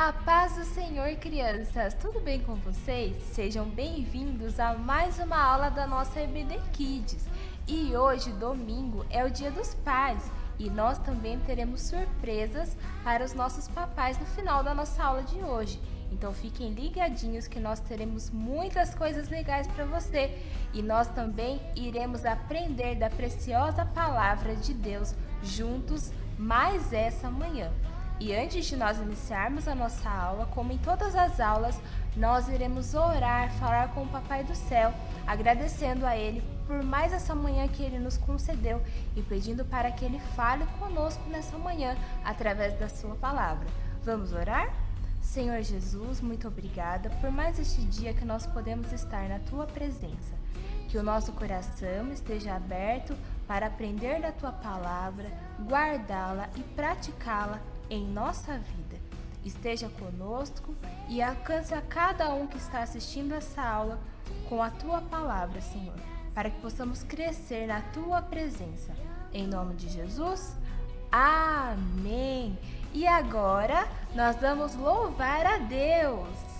A paz do Senhor, crianças! Tudo bem com vocês? Sejam bem-vindos a mais uma aula da nossa EBD Kids. E hoje, domingo, é o Dia dos Pais e nós também teremos surpresas para os nossos papais no final da nossa aula de hoje. Então fiquem ligadinhos que nós teremos muitas coisas legais para você e nós também iremos aprender da preciosa palavra de Deus juntos mais essa manhã. E antes de nós iniciarmos a nossa aula, como em todas as aulas, nós iremos orar, falar com o Papai do Céu, agradecendo a Ele por mais essa manhã que Ele nos concedeu e pedindo para que Ele fale conosco nessa manhã, através da sua palavra. Vamos orar? Senhor Jesus, muito obrigada por mais este dia que nós podemos estar na Tua presença. Que o nosso coração esteja aberto para aprender da Tua palavra, guardá-la e praticá-la em nossa vida. Esteja conosco e alcance a cada um que está assistindo essa aula com a Tua palavra, Senhor, para que possamos crescer na Tua presença. Em nome de Jesus, amém! E agora nós vamos louvar a Deus!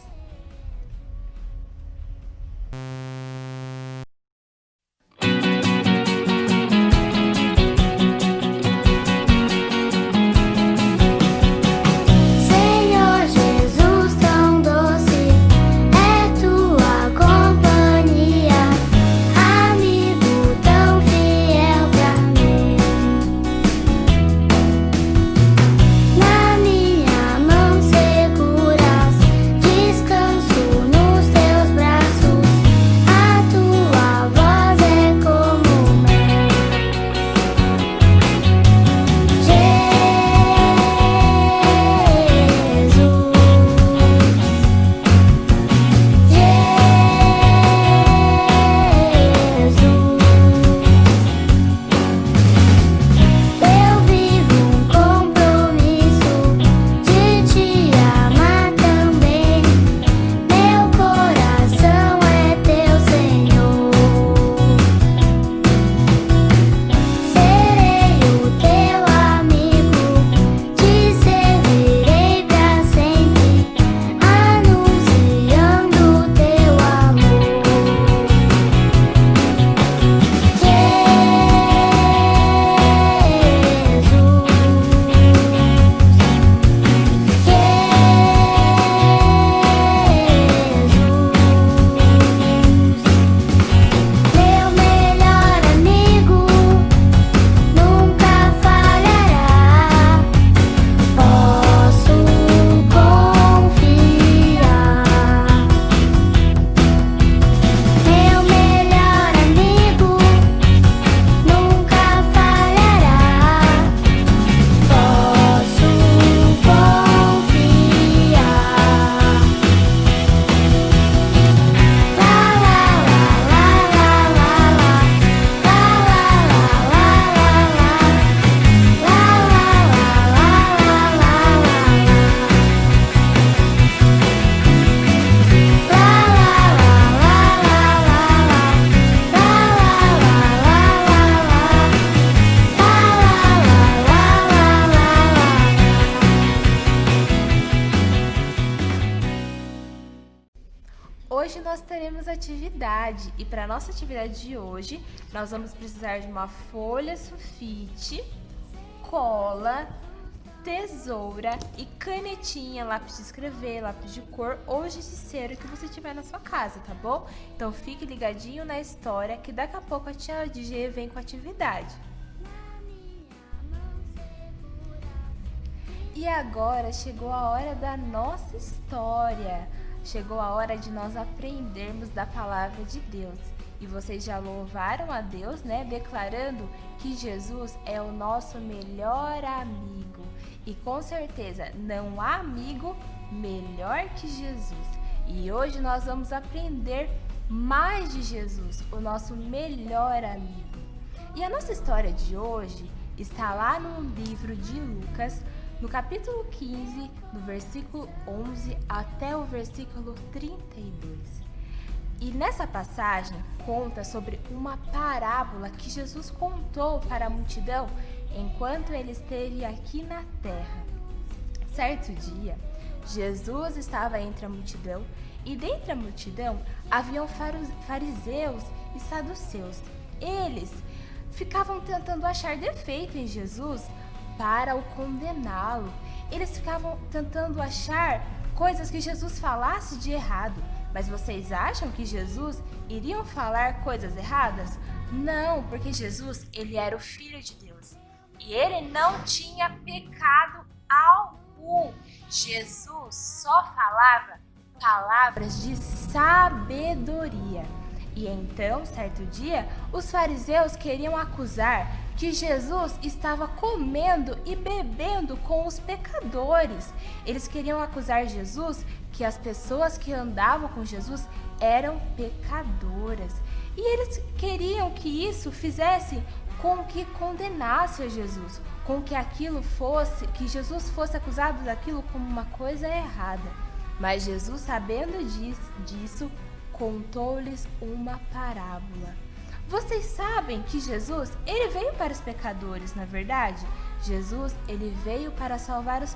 Hoje nós teremos atividade e para nossa atividade de hoje nós vamos precisar de uma folha sulfite, cola, tesoura e canetinha, lápis de escrever, lápis de cor ou giz de cera que você tiver na sua casa, tá bom? Então fique ligadinho na história que daqui a pouco a tia DJ vem com a atividade. E agora chegou a hora da nossa história. Chegou a hora de nós aprendermos da palavra de Deus. E vocês já louvaram a Deus, né? Declarando que Jesus é o nosso melhor amigo. E com certeza não há amigo melhor que Jesus. E hoje nós vamos aprender mais de Jesus, o nosso melhor amigo. E a nossa história de hoje está lá no livro de Lucas, no capítulo 15, do versículo 11 até o versículo 32. E nessa passagem conta sobre uma parábola que Jesus contou para a multidão enquanto ele esteve aqui na terra. Certo dia, Jesus estava entre a multidão, e dentre a multidão haviam fariseus e saduceus. Eles ficavam tentando achar defeito em Jesus para o condená-lo. Eles ficavam tentando achar coisas que Jesus falasse de errado. Mas vocês acham que Jesus iria falar coisas erradas? Não, porque Jesus, ele era o Filho de Deus. E ele não tinha pecado algum. Jesus só falava palavras de sabedoria. E então, certo dia, os fariseus queriam acusar que Jesus estava comendo e bebendo com os pecadores. Eles queriam acusar Jesus que as pessoas que andavam com Jesus eram pecadoras. E eles queriam que isso fizesse com que condenasse a Jesus, com que que Jesus fosse acusado daquilo como uma coisa errada. Mas Jesus, sabendo disso, contou-lhes uma parábola. Vocês sabem que Jesus, ele veio para os pecadores, na verdade? Jesus, ele veio para salvar os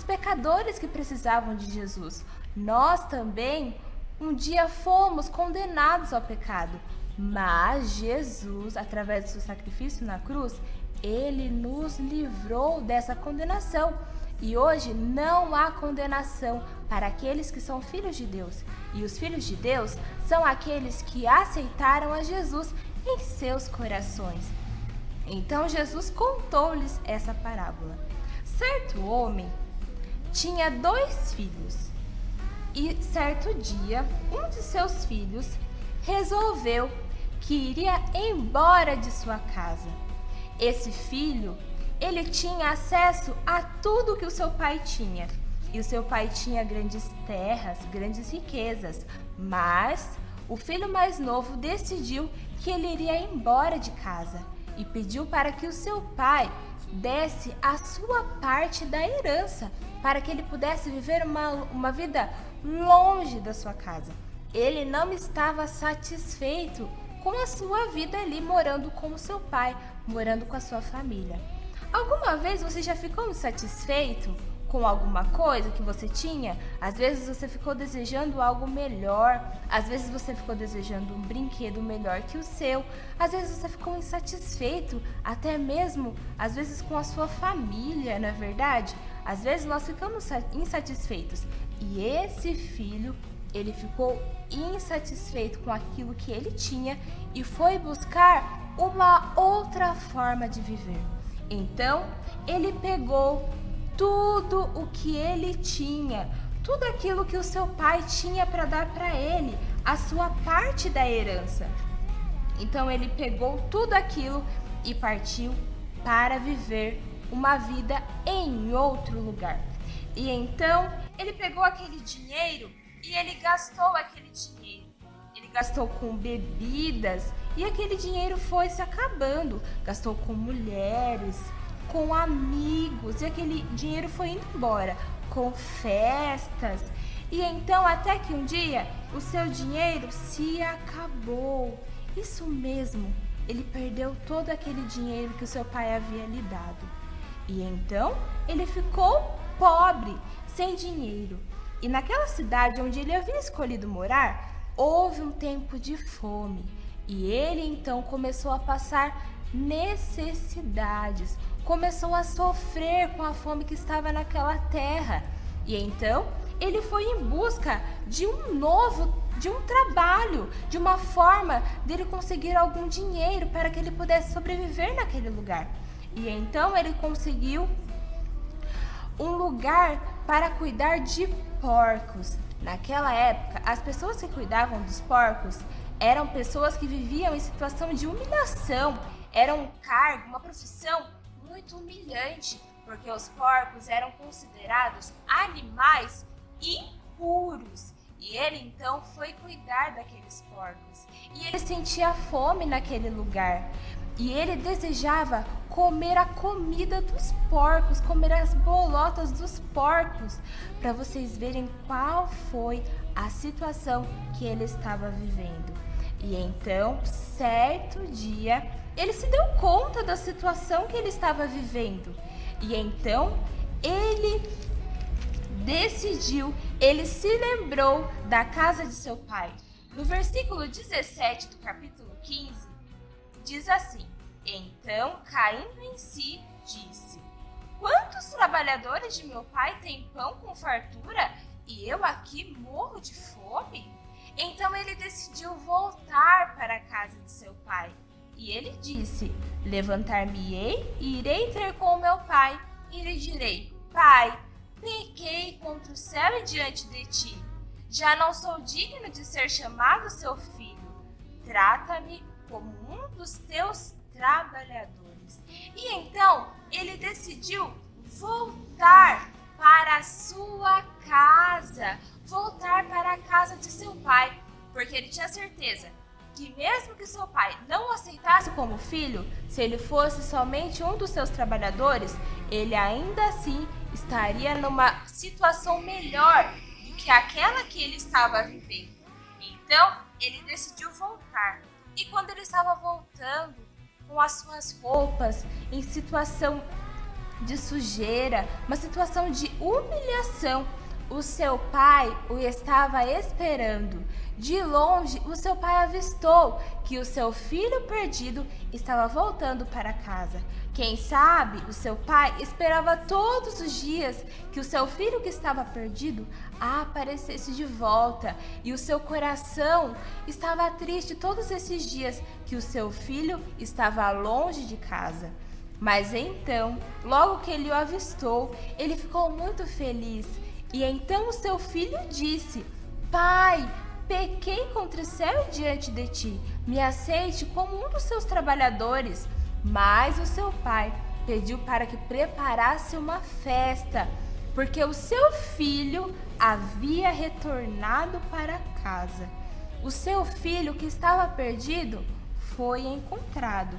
pecadores que precisavam de Jesus. Nós também, um dia fomos condenados ao pecado, mas Jesus, através do seu sacrifício na cruz, ele nos livrou dessa condenação. E hoje não há condenação para aqueles que são filhos de Deus. E os filhos de Deus são aqueles que aceitaram a Jesus em seus corações. Então Jesus contou-lhes essa parábola. Certo homem tinha 2 filhos. E certo dia, um de seus filhos resolveu que iria embora de sua casa. Esse filho, ele tinha acesso a tudo que o seu pai tinha. E o seu pai tinha grandes terras, grandes riquezas. Mas o filho mais novo decidiu que ele iria embora de casa e pediu para que o seu pai desse a sua parte da herança, para que ele pudesse viver uma vida longe da sua casa. Ele não estava satisfeito com a sua vida ali, morando com o seu pai, morando com a sua família. Alguma vez você já ficou insatisfeito com alguma coisa que você tinha? Às vezes você ficou desejando algo melhor, às vezes você ficou desejando um brinquedo melhor que o seu, às vezes você ficou insatisfeito, até mesmo, às vezes com a sua família, não é verdade? Às vezes nós ficamos insatisfeitos. E esse filho, ele ficou insatisfeito com aquilo que ele tinha e foi buscar uma outra forma de viver. Então, ele pegou tudo o que ele tinha, tudo aquilo que o seu pai tinha para dar para ele, a sua parte da herança. Então, ele pegou tudo aquilo e partiu para viver uma vida em outro lugar. E então, ele pegou aquele dinheiro e ele gastou aquele dinheiro. Ele gastou com bebidas e aquele dinheiro foi se acabando. Gastou com mulheres, com amigos, e aquele dinheiro foi indo embora, com festas. E então, até que um dia, o seu dinheiro se acabou. Isso mesmo, ele perdeu todo aquele dinheiro que o seu pai havia lhe dado. E então, ele ficou pobre, sem dinheiro. E naquela cidade onde ele havia escolhido morar, houve um tempo de fome. E ele então começou a passar necessidades, começou a sofrer com a fome que estava naquela terra. E então ele foi em busca de um trabalho, de uma forma dele conseguir algum dinheiro para que ele pudesse sobreviver naquele lugar. E então ele conseguiu um lugar para cuidar de porcos. Naquela época, as pessoas que cuidavam dos porcos eram pessoas que viviam em situação de humilhação. Era um cargo, uma profissão muito humilhante, porque os porcos eram considerados animais impuros. E ele então foi cuidar daqueles porcos. E ele sentia fome naquele lugar. E ele desejava comer a comida dos porcos, comer as bolotas dos porcos, para vocês verem qual foi a situação que ele estava vivendo. E então, certo dia, ele se deu conta da situação que ele estava vivendo. E então, ele ele se lembrou da casa de seu pai. No versículo 17 do capítulo 15, diz assim: Então, caindo em si, disse: Quantos trabalhadores de meu pai têm pão com fartura e eu aqui morro de fome? Então ele decidiu voltar para a casa de seu pai. E ele disse: Levantar-me-ei e irei ter com meu pai, e lhe direi: Pai, pequei contra o céu e diante de ti. Já não sou digno de ser chamado seu filho. Trata-me como um dos teus trabalhadores. E então ele decidiu voltar para a sua casa, voltar para a casa de seu pai, porque ele tinha certeza que mesmo que seu pai não o aceitasse como filho, se ele fosse somente um dos seus trabalhadores, ele ainda assim estaria numa situação melhor do que aquela que ele estava vivendo. Então, ele decidiu voltar. E quando ele estava voltando, com as suas roupas em situação de sujeira, uma situação de humilhação, o seu pai o estava esperando. De longe, o seu pai avistou que o seu filho perdido estava voltando para casa. Quem sabe o seu pai esperava todos os dias que o seu filho que estava perdido aparecesse de volta, e o seu coração estava triste todos esses dias que o seu filho estava longe de casa. Mas então, logo que ele o avistou, ele ficou muito feliz. E então o seu filho disse: Pai, pequei contra o céu e diante de ti, me aceite como um dos seus trabalhadores. Mas o seu pai pediu para que preparasse uma festa, porque o seu filho havia retornado para casa. O seu filho que estava perdido foi encontrado.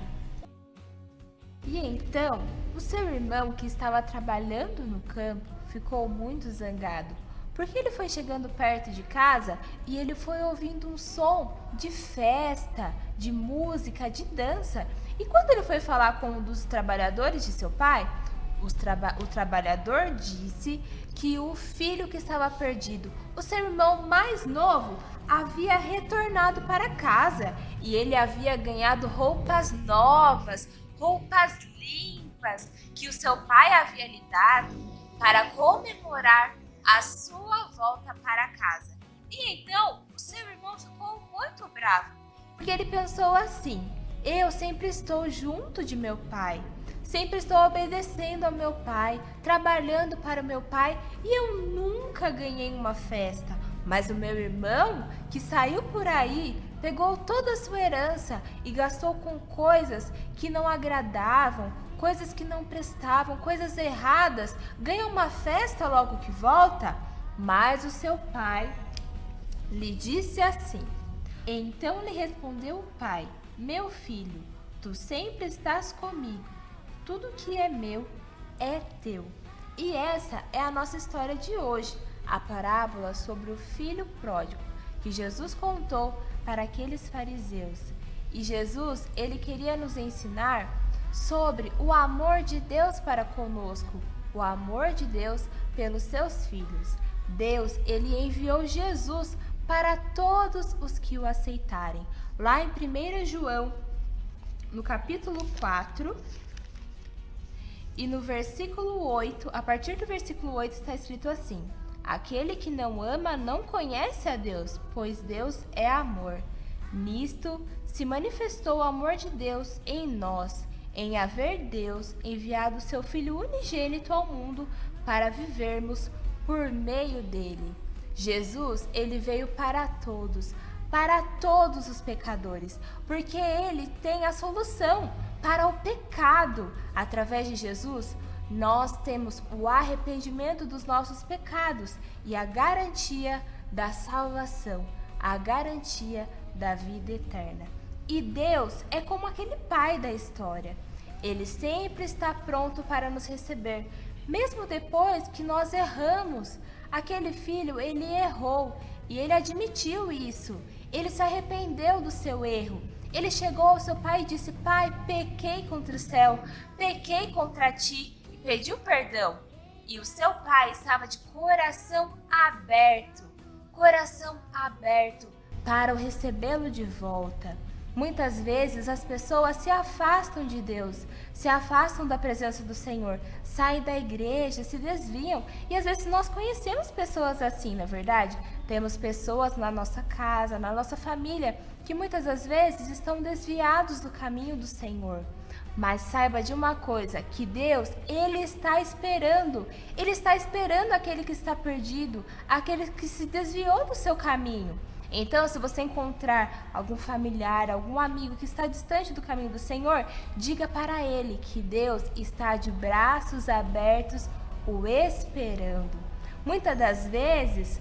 E então, o seu irmão que estava trabalhando no campo ficou muito zangado, porque ele foi chegando perto de casa e ele foi ouvindo um som de festa, de música, de dança. E quando ele foi falar com um dos trabalhadores de seu pai, o trabalhador disse que o filho que estava perdido, o seu irmão mais novo, havia retornado para casa e ele havia ganhado roupas novas, roupas limpas que o seu pai havia lhe dado para comemorar a sua volta para casa. E então o seu irmão ficou muito bravo, porque ele pensou assim: eu sempre estou junto de meu pai, sempre estou obedecendo ao meu pai, trabalhando para o meu pai, e eu nunca ganhei uma festa. Mas o meu irmão, que saiu por aí, pegou toda a sua herança e gastou com coisas que não agradavam, coisas que não prestavam, coisas erradas, ganha uma festa logo que volta. Mas o seu pai lhe disse assim. Então lhe respondeu o pai: Meu filho, tu sempre estás comigo, tudo que é meu é teu. E essa é a nossa história de hoje, a parábola sobre o filho pródigo, que Jesus contou para aqueles fariseus. E Jesus, ele queria nos ensinar sobre o amor de Deus para conosco, o amor de Deus pelos seus filhos. Deus, ele enviou Jesus para todos os que o aceitarem. Lá em 1 João, no capítulo 4, e no versículo 8, a partir do versículo 8 está escrito assim: Aquele que não ama não conhece a Deus, pois Deus é amor. Nisto se manifestou o amor de Deus em nós, em haver Deus enviado seu Filho unigênito ao mundo para vivermos por meio dele. Jesus, ele veio para todos os pecadores, porque ele tem a solução para o pecado. Através de Jesus, nós temos o arrependimento dos nossos pecados e a garantia da salvação, a garantia da vida eterna. E Deus é como aquele pai da história. Ele sempre está pronto para nos receber, mesmo depois que nós erramos. Aquele filho, ele errou e ele admitiu isso. Ele se arrependeu do seu erro. Ele chegou ao seu pai e disse: Pai, pequei contra o céu, pequei contra ti, e pediu perdão. e o seu pai estava de coração aberto para o recebê-lo de volta. Muitas vezes as pessoas se afastam de Deus, se afastam da presença do Senhor, saem da igreja, se desviam. E às vezes nós conhecemos pessoas assim, não é verdade? Temos pessoas na nossa casa, na nossa família, que muitas das vezes estão desviados do caminho do Senhor. Mas saiba de uma coisa, que Deus, Ele está esperando aquele que está perdido, aquele que se desviou do seu caminho. Então, se você encontrar algum familiar, algum amigo que está distante do caminho do Senhor, diga para ele que Deus está de braços abertos o esperando. Muitas das vezes,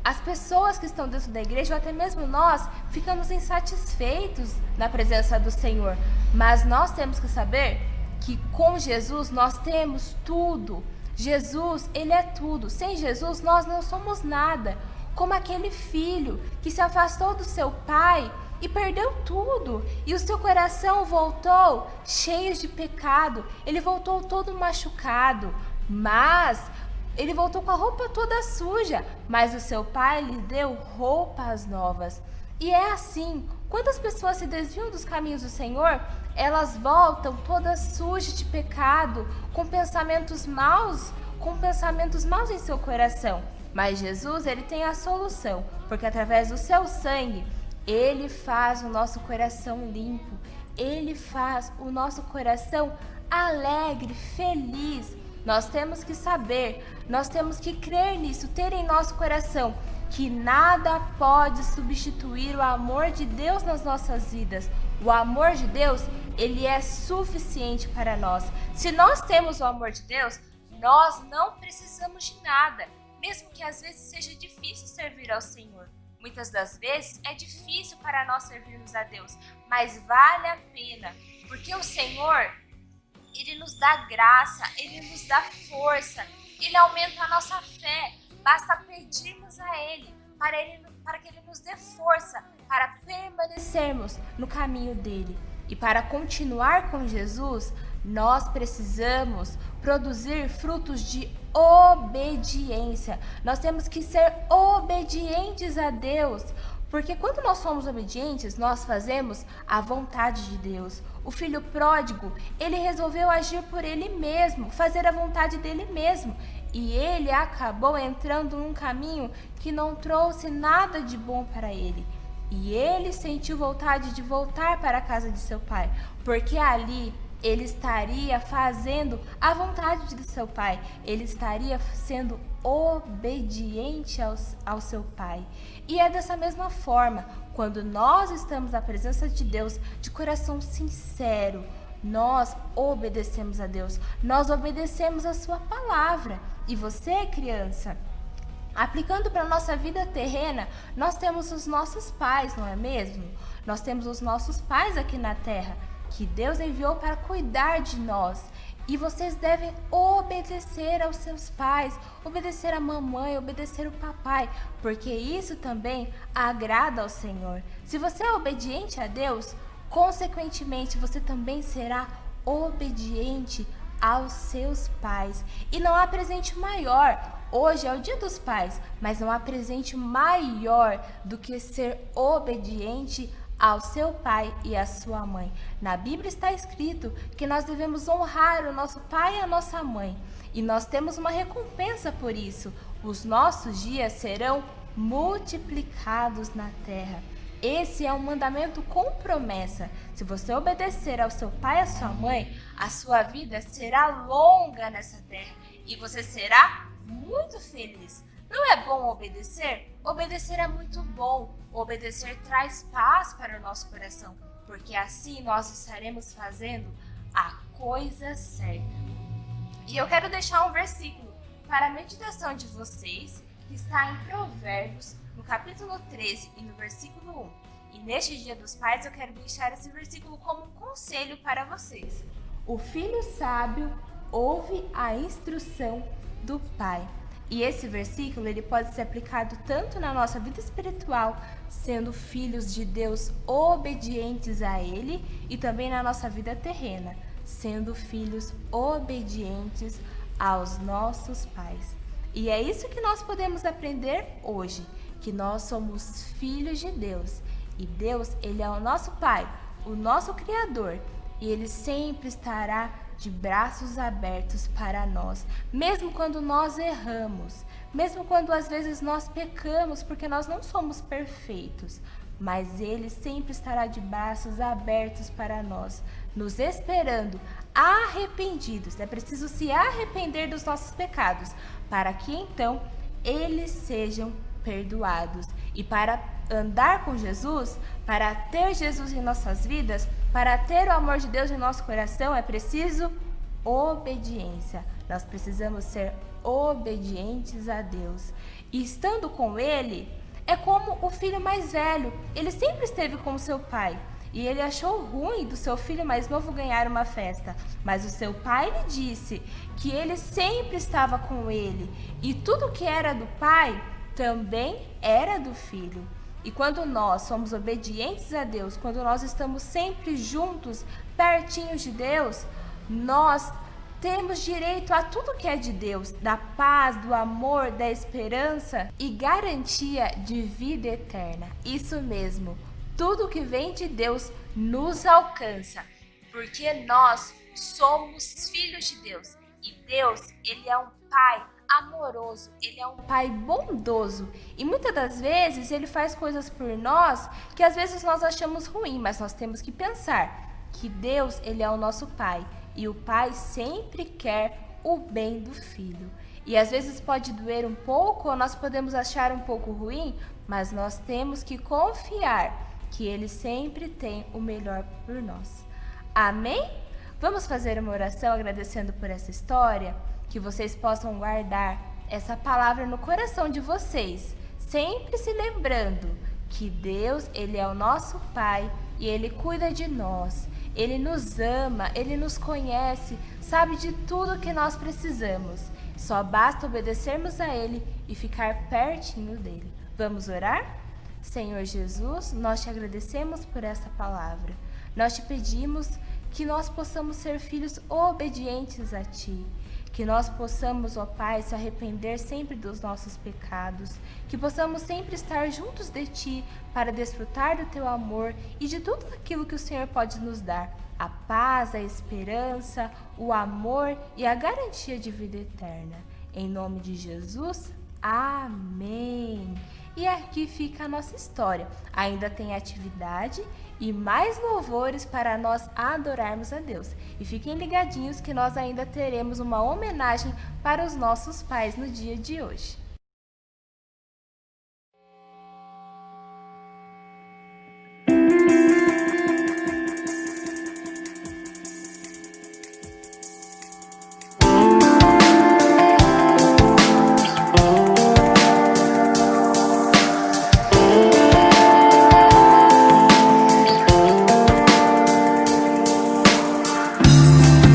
as pessoas que estão dentro da igreja, ou até mesmo nós, ficamos insatisfeitos na presença do Senhor. Mas nós temos que saber que com Jesus nós temos tudo. Jesus, Ele é tudo. Sem Jesus nós não somos nada. Como aquele filho que se afastou do seu pai e perdeu tudo, e o seu coração voltou cheio de pecado, ele voltou todo machucado, mas ele voltou com a roupa toda suja, mas o seu pai lhe deu roupas novas. E é assim, quando as pessoas se desviam dos caminhos do Senhor, elas voltam todas sujas de pecado, com pensamentos maus em seu coração. Mas Jesus, Ele tem a solução, porque através do seu sangue, Ele faz o nosso coração limpo, Ele faz o nosso coração alegre, feliz. Nós temos que saber, nós temos que crer nisso, ter em nosso coração que nada pode substituir o amor de Deus nas nossas vidas. O amor de Deus, Ele é suficiente para nós. Se nós temos o amor de Deus, nós não precisamos de nada. Mesmo que às vezes seja difícil servir ao Senhor. Muitas das vezes é difícil para nós servirmos a Deus, mas vale a pena, porque o Senhor, Ele nos dá graça, Ele nos dá força, Ele aumenta a nossa fé. Basta pedirmos a Ele, para que Ele nos dê força, para permanecermos no caminho dEle. E para continuar com Jesus, nós precisamos produzir frutos de obediência. Nós temos que ser obedientes a Deus, porque quando nós somos obedientes, nós fazemos a vontade de Deus. O filho pródigo, ele resolveu agir por ele mesmo, fazer a vontade dele mesmo. E ele acabou entrando num caminho que não trouxe nada de bom para ele. E ele sentiu vontade de voltar para a casa de seu pai, porque ali ele estaria fazendo a vontade de seu pai, ele estaria sendo obediente ao seu pai. E é dessa mesma forma, quando nós estamos na presença de Deus de coração sincero, nós obedecemos a Deus, nós obedecemos a sua palavra. E você, criança, aplicando para a nossa vida terrena, nós temos os nossos pais, não é mesmo? Nós temos os nossos pais aqui na terra, que Deus enviou para cuidar de nós. E vocês devem obedecer aos seus pais, obedecer a mamãe, obedecer o papai, porque isso também agrada ao Senhor. Se você é obediente a Deus, consequentemente você também será obediente aos seus pais. E não há presente maior. Hoje é o Dia dos Pais, mas não há presente maior do que ser obediente ao seu pai e à sua mãe. Na Bíblia está escrito que nós devemos honrar o nosso pai e a nossa mãe. E nós temos uma recompensa por isso. Os nossos dias serão multiplicados na terra. Esse é um mandamento com promessa. Se você obedecer ao seu pai e à sua mãe, a sua vida será longa nessa terra e você será muito feliz. Não é bom obedecer? Obedecer é muito bom. Obedecer traz paz para o nosso coração, porque assim nós estaremos fazendo a coisa certa. E eu quero deixar um versículo para a meditação de vocês, que está em Provérbios, no capítulo 13 e no versículo 1. E neste Dia dos Pais eu quero deixar esse versículo como um conselho para vocês. O filho sábio ouve a instrução do pai. E esse versículo ele pode ser aplicado tanto na nossa vida espiritual, sendo filhos de Deus obedientes a Ele, e também na nossa vida terrena, sendo filhos obedientes aos nossos pais. E é isso que nós podemos aprender hoje, que nós somos filhos de Deus. E Deus, Ele é o nosso Pai, o nosso Criador. E Ele sempre estará de braços abertos para nós, mesmo quando nós erramos, mesmo quando às vezes nós pecamos, porque nós não somos perfeitos. Mas Ele sempre estará de braços abertos para nós, nos esperando, arrependidos. É preciso se arrepender dos nossos pecados, para que então eles sejam perdoados. E para andar com Jesus, para ter Jesus em nossas vidas, para ter o amor de Deus em nosso coração, é preciso obediência. Nós precisamos ser obedientes a Deus. E estando com Ele, é como o filho mais velho. Ele sempre esteve com o seu pai. E ele achou ruim do seu filho mais novo ganhar uma festa. Mas o seu pai lhe disse que ele sempre estava com ele. E tudo que era do pai também era do filho. E quando nós somos obedientes a Deus, quando nós estamos sempre juntos, pertinhos de Deus, nós temos direito a tudo que é de Deus, da paz, do amor, da esperança e garantia de vida eterna. Isso mesmo, tudo que vem de Deus nos alcança, porque nós somos filhos de Deus. E Deus, Ele é um Pai amoroso, Ele é um Pai bondoso. E muitas das vezes Ele faz coisas por nós que às vezes nós achamos ruim, mas nós temos que pensar que Deus, Ele é o nosso Pai. E o Pai sempre quer o bem do filho. E às vezes pode doer um pouco, ou nós podemos achar um pouco ruim, mas nós temos que confiar que Ele sempre tem o melhor por nós. Amém? Vamos fazer uma oração agradecendo por essa história? Que vocês possam guardar essa palavra no coração de vocês, sempre se lembrando que Deus, Ele é o nosso Pai e Ele cuida de nós. Ele nos ama, Ele nos conhece, sabe de tudo que nós precisamos. Só basta obedecermos a Ele e ficar pertinho dEle. Vamos orar? Senhor Jesus, nós te agradecemos por essa palavra. Nós te pedimos que nós possamos ser filhos obedientes a Ti. Que nós possamos, ó Pai, se arrepender sempre dos nossos pecados. Que possamos sempre estar juntos de Ti para desfrutar do Teu amor e de tudo aquilo que o Senhor pode nos dar. A paz, a esperança, o amor e a garantia de vida eterna. Em nome de Jesus, amém. E aqui fica a nossa história. Ainda tem atividade e mais louvores para nós adorarmos a Deus. E fiquem ligadinhos que nós ainda teremos uma homenagem para os nossos pais no dia de hoje.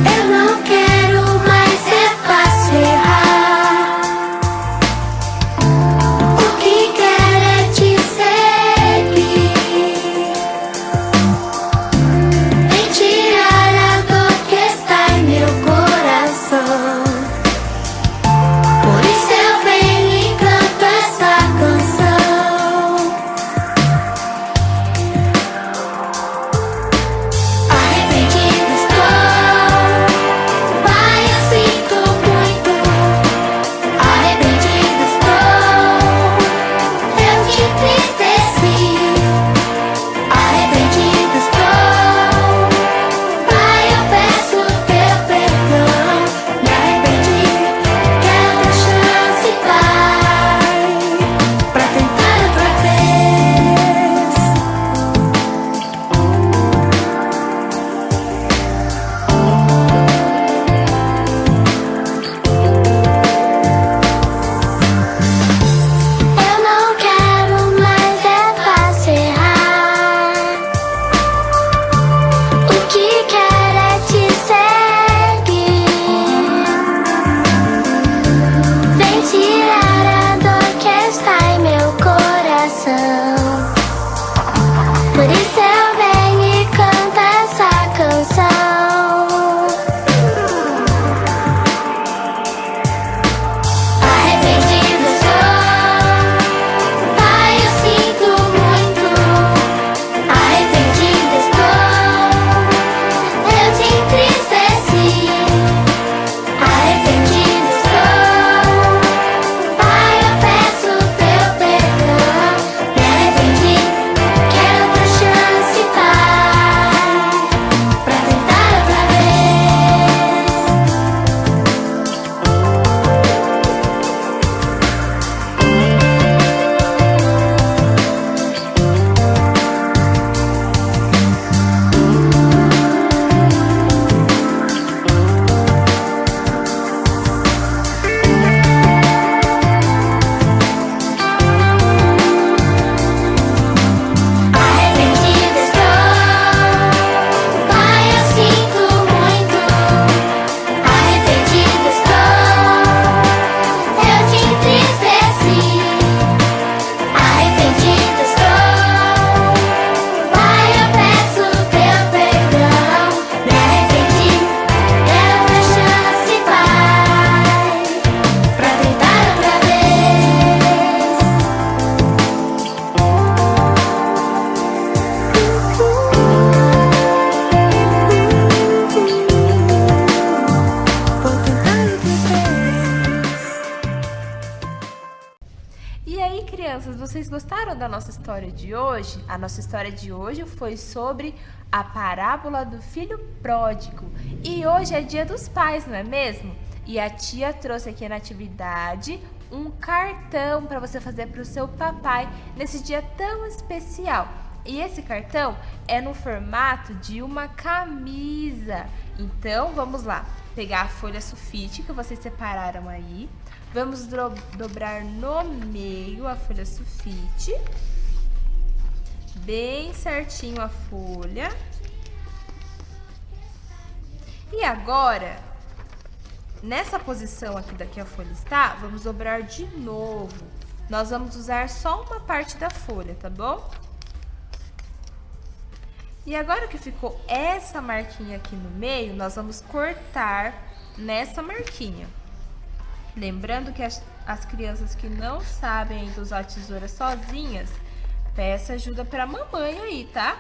Eu não quero mais ser fácil errar. vocês gostaram da nossa história de hoje? A nossa história de hoje foi sobre a parábola do filho pródigo. E hoje é Dia dos Pais, não é mesmo? E a tia trouxe aqui na atividade um cartão para você fazer para o seu papai nesse dia tão especial. E esse cartão é no formato de uma camisa. Então, vamos lá. Pegar a folha sulfite que vocês separaram aí. Vamos dobrar no meio a folha sulfite. Bem certinho a folha. E agora, nessa posição aqui da que a folha está, vamos dobrar de novo. Nós vamos usar só uma parte da folha, tá bom? E agora que ficou essa marquinha aqui no meio, nós vamos cortar nessa marquinha. Lembrando que as crianças que não sabem ainda usar a tesoura sozinhas, peça ajuda para a mamãe aí, tá?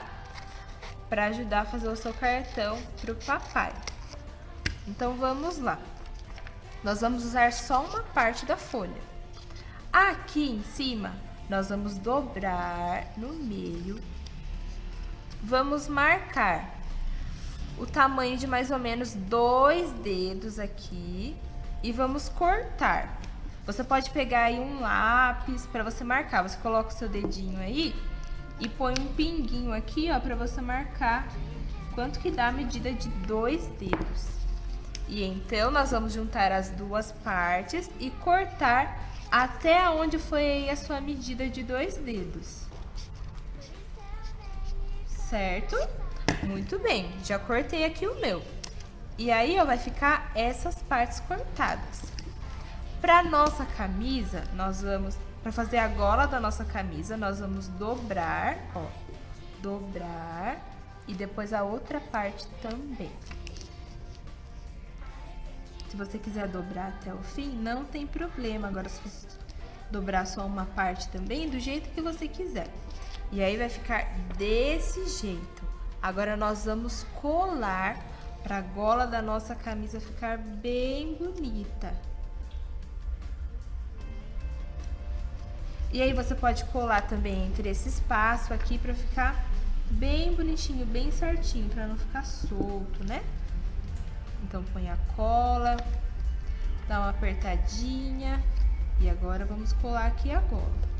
Para ajudar a fazer o seu cartão para o papai. Então vamos lá. Nós vamos usar só uma parte da folha. Aqui em cima, nós vamos dobrar no meio. Vamos marcar o tamanho de mais ou menos 2 dedos aqui e vamos cortar. Você pode pegar aí um lápis para você marcar. Você coloca o seu dedinho aí e põe um pinguinho aqui, ó, para você marcar quanto que dá a medida de 2 dedos. E então nós vamos juntar as duas partes e cortar até onde foi a sua medida de 2 dedos. Certo? Muito bem, já cortei aqui o meu. E aí, ó, vai ficar essas partes cortadas. Para nossa camisa, para fazer a gola da nossa camisa, nós vamos dobrar, ó, dobrar e depois a outra parte também. Se você quiser dobrar até o fim, não tem problema. Agora, se você dobrar só uma parte também, do jeito que você quiser. E aí vai ficar desse jeito. Agora nós vamos colar para a gola da nossa camisa ficar bem bonita. E aí você pode colar também entre esse espaço aqui para ficar bem bonitinho, bem certinho, para não ficar solto, né? Então põe a cola, dá uma apertadinha e agora vamos colar aqui a gola.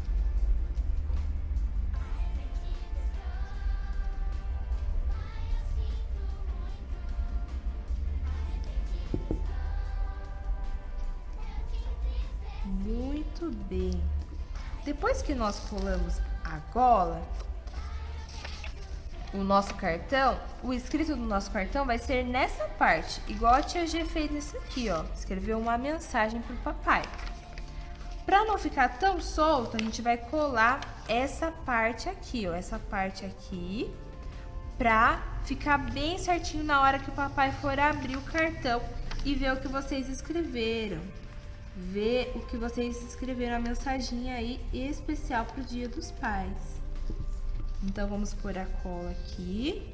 Muito bem. Depois que nós colamos a gola, o nosso cartão, o escrito do nosso cartão vai ser nessa parte, igual a tia G fez nesse aqui, ó. Escreveu uma mensagem pro papai. Para não ficar tão solto, a gente vai colar essa parte aqui, ó, essa parte aqui, pra ficar bem certinho na hora que o papai for abrir o cartão e ver o que vocês escreveram. Ver o que vocês escreveram, a mensaginha aí especial pro Dia dos Pais. Então, vamos pôr a cola aqui,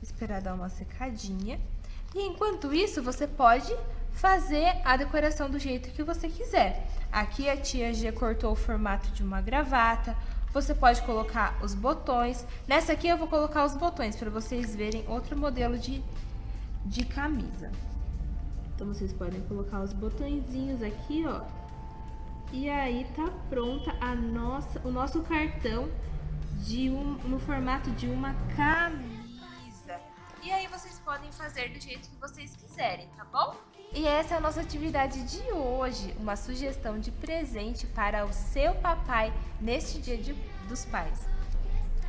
esperar dar uma secadinha. E enquanto isso, você pode fazer a decoração do jeito que você quiser. Aqui a tia G cortou o formato de uma gravata. Você pode colocar os botões. Nessa aqui eu vou colocar os botões para vocês verem outro modelo de camisa. Então, vocês podem colocar os botõezinhos aqui, ó. E aí tá pronta o nosso cartão no formato de uma camisa. E aí vocês podem fazer do jeito que vocês quiserem, tá bom? E essa é a nossa atividade de hoje, uma sugestão de presente para o seu papai neste Dia dos Pais.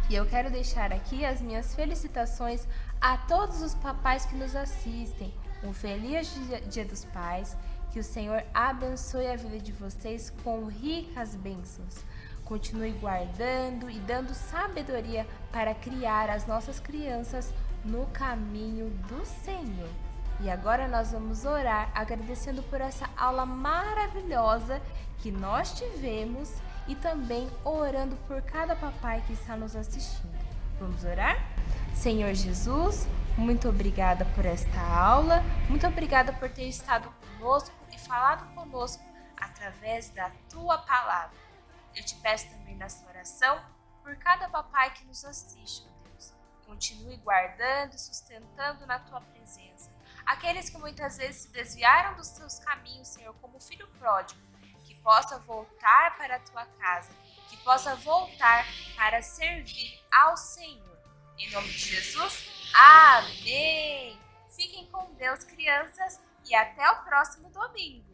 E eu quero deixar aqui as minhas felicitações a todos os papais que nos assistem. Um feliz Dia dos Pais, que o Senhor abençoe a vida de vocês com ricas bênçãos. Continue guardando e dando sabedoria para criar as nossas crianças no caminho do Senhor. E agora nós vamos orar agradecendo por essa aula maravilhosa que nós tivemos e também orando por cada papai que está nos assistindo. Vamos orar? Senhor Jesus, muito obrigada por esta aula, muito obrigada por ter estado conosco e falado conosco através da Tua Palavra. Eu te peço também nessa oração por cada papai que nos assiste, ó Deus. Continue guardando e sustentando na tua presença. Aqueles que muitas vezes se desviaram dos teus caminhos, Senhor, como o filho pródigo, que possa voltar para a tua casa, que possa voltar para servir ao Senhor. Em nome de Jesus, amém! Fiquem com Deus, crianças, e até o próximo domingo!